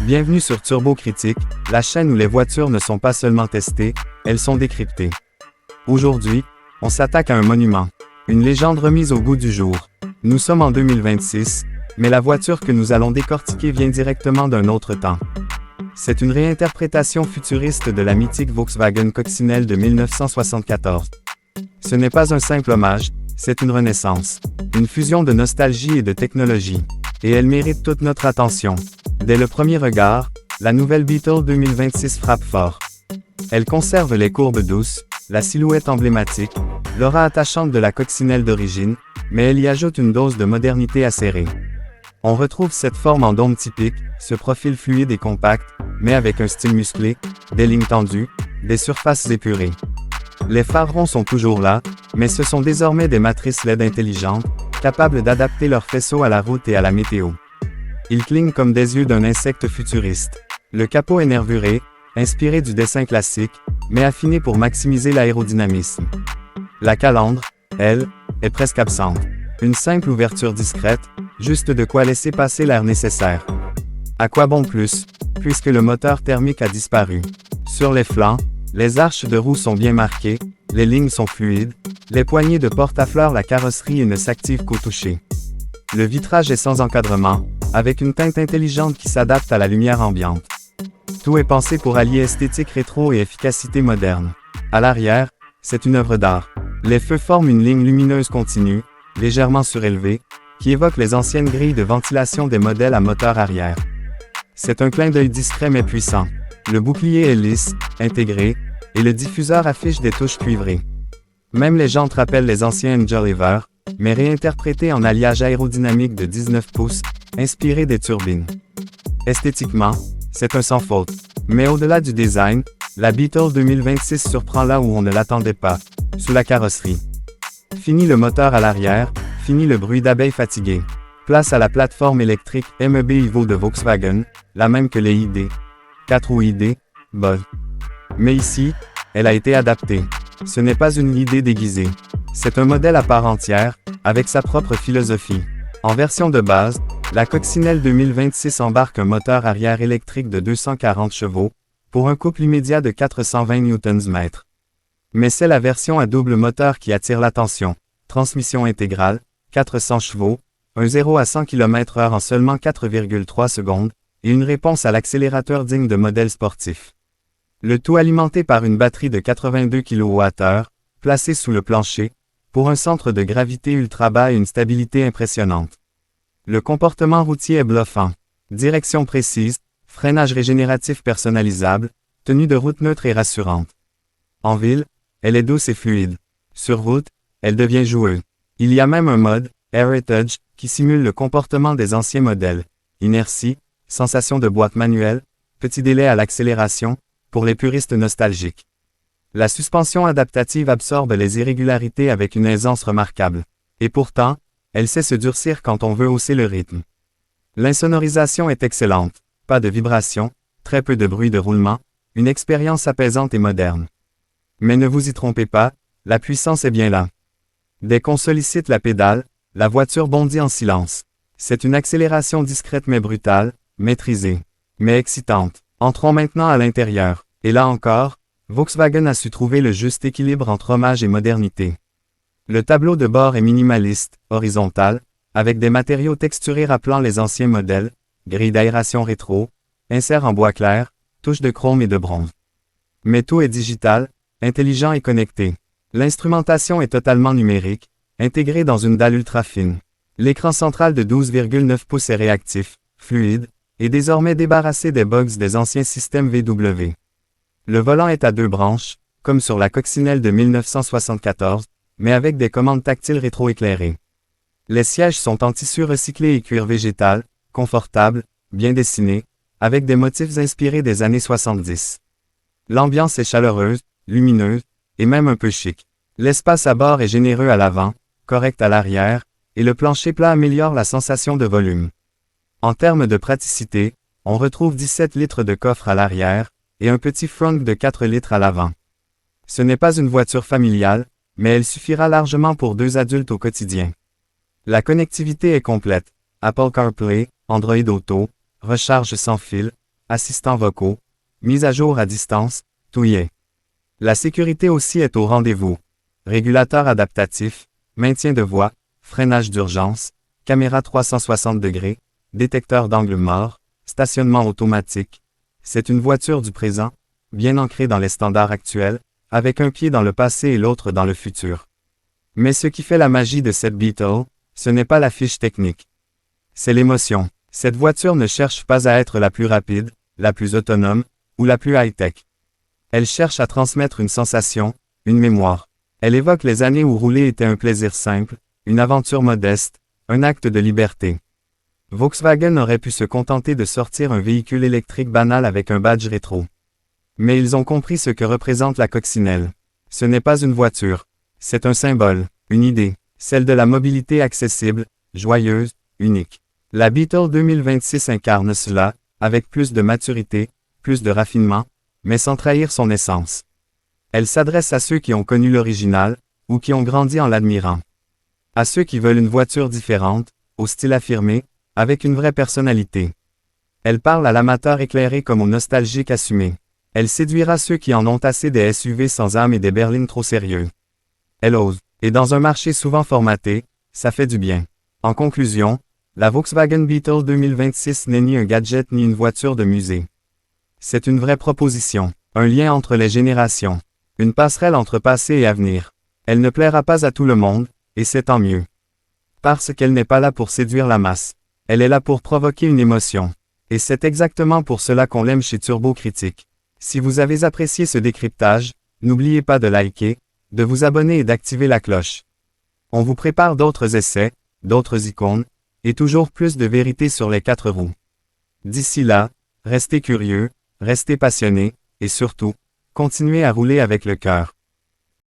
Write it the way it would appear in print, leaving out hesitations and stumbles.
Bienvenue sur Turbo Critique, la chaîne où les voitures ne sont pas seulement testées, elles sont décryptées. Aujourd'hui, on s'attaque à un monument, une légende remise au goût du jour. Nous sommes en 2026, mais la voiture que nous allons décortiquer vient directement d'un autre temps. C'est une réinterprétation futuriste de la mythique Volkswagen Coccinelle de 1974. Ce n'est pas un simple hommage, c'est une renaissance, une fusion de nostalgie et de technologie. Et elle mérite toute notre attention. Dès le premier regard, la nouvelle Beetle 2026 frappe fort. Elle conserve les courbes douces, la silhouette emblématique, l'aura attachante de la coccinelle d'origine, mais elle y ajoute une dose de modernité acérée. On retrouve cette forme en dôme typique, ce profil fluide et compact, mais avec un style musclé, des lignes tendues, des surfaces épurées. Les phares ronds sont toujours là, mais ce sont désormais des matrices LED intelligentes, capables d'adapter leurs faisceaux à la route et à la météo. Ils clignent comme des yeux d'un insecte futuriste. Le capot est nervuré, inspiré du dessin classique, mais affiné pour maximiser l'aérodynamisme. La calandre, elle, est presque absente. Une simple ouverture discrète, juste de quoi laisser passer l'air nécessaire. À quoi bon plus, puisque le moteur thermique a disparu. Sur les flancs, les arches de roue sont bien marquées, les lignes sont fluides, les poignées de porte affleurent la carrosserie et ne s'activent qu'au toucher. Le vitrage est sans encadrement, avec une teinte intelligente qui s'adapte à la lumière ambiante. Tout est pensé pour allier esthétique rétro et efficacité moderne. À l'arrière, c'est une œuvre d'art. Les feux forment une ligne lumineuse continue, légèrement surélevée, qui évoque les anciennes grilles de ventilation des modèles à moteur arrière. C'est un clin d'œil discret mais puissant. Le bouclier est lisse, intégré, et le diffuseur affiche des touches cuivrées. Même les jantes rappellent les anciens Enjoliver, mais réinterprétées en alliage aérodynamique de 19 pouces, inspiré des turbines. Esthétiquement, c'est un sans faute. Mais au-delà du design, la Beetle 2026 surprend là où on ne l'attendait pas, sous la carrosserie. Fini le moteur à l'arrière, fini le bruit d'abeilles fatiguées. Place à la plateforme électrique MEB Evo de Volkswagen, la même que les ID. 4 ou ID, Buzz. Mais ici, elle a été adaptée. Ce n'est pas une idée déguisée. C'est un modèle à part entière, avec sa propre philosophie. En version de base, la Coccinelle 2026 embarque un moteur arrière électrique de 240 chevaux, pour un couple immédiat de 420 Nm. Mais c'est la version à double moteur qui attire l'attention. Transmission intégrale, 400 chevaux, un 0 à 100 km/h en seulement 4,3 secondes, et une réponse à l'accélérateur digne de modèles sportifs. Le tout alimenté par une batterie de 82 kWh, placée sous le plancher, pour un centre de gravité ultra bas et une stabilité impressionnante. Le comportement routier est bluffant. Direction précise, freinage régénératif personnalisable, tenue de route neutre et rassurante. En ville, elle est douce et fluide. Sur route, elle devient joueuse. Il y a même un mode, Heritage, qui simule le comportement des anciens modèles. Inertie, sensation de boîte manuelle, petit délai à l'accélération, pour les puristes nostalgiques. La suspension adaptative absorbe les irrégularités avec une aisance remarquable. Et pourtant, elle sait se durcir quand on veut hausser le rythme. L'insonorisation est excellente. Pas de vibrations, très peu de bruit de roulement, une expérience apaisante et moderne. Mais ne vous y trompez pas, la puissance est bien là. Dès qu'on sollicite la pédale, la voiture bondit en silence. C'est une accélération discrète mais brutale, maîtrisée, mais excitante. Entrons maintenant à l'intérieur. Et là encore, Volkswagen a su trouver le juste équilibre entre hommage et modernité. Le tableau de bord est minimaliste, horizontal, avec des matériaux texturés rappelant les anciens modèles, grille d'aération rétro, insert en bois clair, touches de chrome et de bronze. Mais tout est digital, intelligent et connecté. L'instrumentation est totalement numérique, intégrée dans une dalle ultra fine. L'écran central de 12,9 pouces est réactif, fluide, et désormais débarrassé des bugs des anciens systèmes VW. Le volant est à deux branches, comme sur la Coccinelle de 1974, mais avec des commandes tactiles rétroéclairées. Les sièges sont en tissu recyclé et cuir végétal, confortables, bien dessinés, avec des motifs inspirés des années 70. L'ambiance est chaleureuse, lumineuse, et même un peu chic. L'espace à bord est généreux à l'avant, correct à l'arrière, et le plancher plat améliore la sensation de volume. En termes de praticité, on retrouve 17 litres de coffre à l'arrière, et un petit frunk de 4 litres à l'avant. Ce n'est pas une voiture familiale, mais elle suffira largement pour 2 adultes au quotidien. La connectivité est complète. Apple CarPlay, Android Auto, recharge sans fil, assistants vocaux, mise à jour à distance, tout y est. La sécurité aussi est au rendez-vous. Régulateur adaptatif, maintien de voix, freinage d'urgence, caméra 360 degrés, détecteur d'angle mort, stationnement automatique. C'est une voiture du présent, bien ancrée dans les standards actuels, avec un pied dans le passé et l'autre dans le futur. Mais ce qui fait la magie de cette Beetle, ce n'est pas la fiche technique. C'est l'émotion. Cette voiture ne cherche pas à être la plus rapide, la plus autonome, ou la plus high-tech. Elle cherche à transmettre une sensation, une mémoire. Elle évoque les années où rouler était un plaisir simple, une aventure modeste, un acte de liberté. Volkswagen aurait pu se contenter de sortir un véhicule électrique banal avec un badge rétro. Mais ils ont compris ce que représente la coccinelle. Ce n'est pas une voiture. C'est un symbole, une idée, celle de la mobilité accessible, joyeuse, unique. La Beetle 2026 incarne cela, avec plus de maturité, plus de raffinement, mais sans trahir son essence. Elle s'adresse à ceux qui ont connu l'original, ou qui ont grandi en l'admirant. À ceux qui veulent une voiture différente, au style affirmé, avec une vraie personnalité. Elle parle à l'amateur éclairé comme au nostalgique assumé. Elle séduira ceux qui en ont assez des SUV sans âme et des berlines trop sérieux. Elle ose. Et dans un marché souvent formaté, ça fait du bien. En conclusion, la Volkswagen Beetle 2026 n'est ni un gadget ni une voiture de musée. C'est une vraie proposition, un lien entre les générations, une passerelle entre passé et avenir. Elle ne plaira pas à tout le monde, et c'est tant mieux. Parce qu'elle n'est pas là pour séduire la masse. Elle est là pour provoquer une émotion. Et c'est exactement pour cela qu'on l'aime chez Turbo Critique. Si vous avez apprécié ce décryptage, n'oubliez pas de liker, de vous abonner et d'activer la cloche. On vous prépare d'autres essais, d'autres icônes, et toujours plus de vérité sur les 4 roues. D'ici là, restez curieux, restez passionnés, et surtout, continuez à rouler avec le cœur.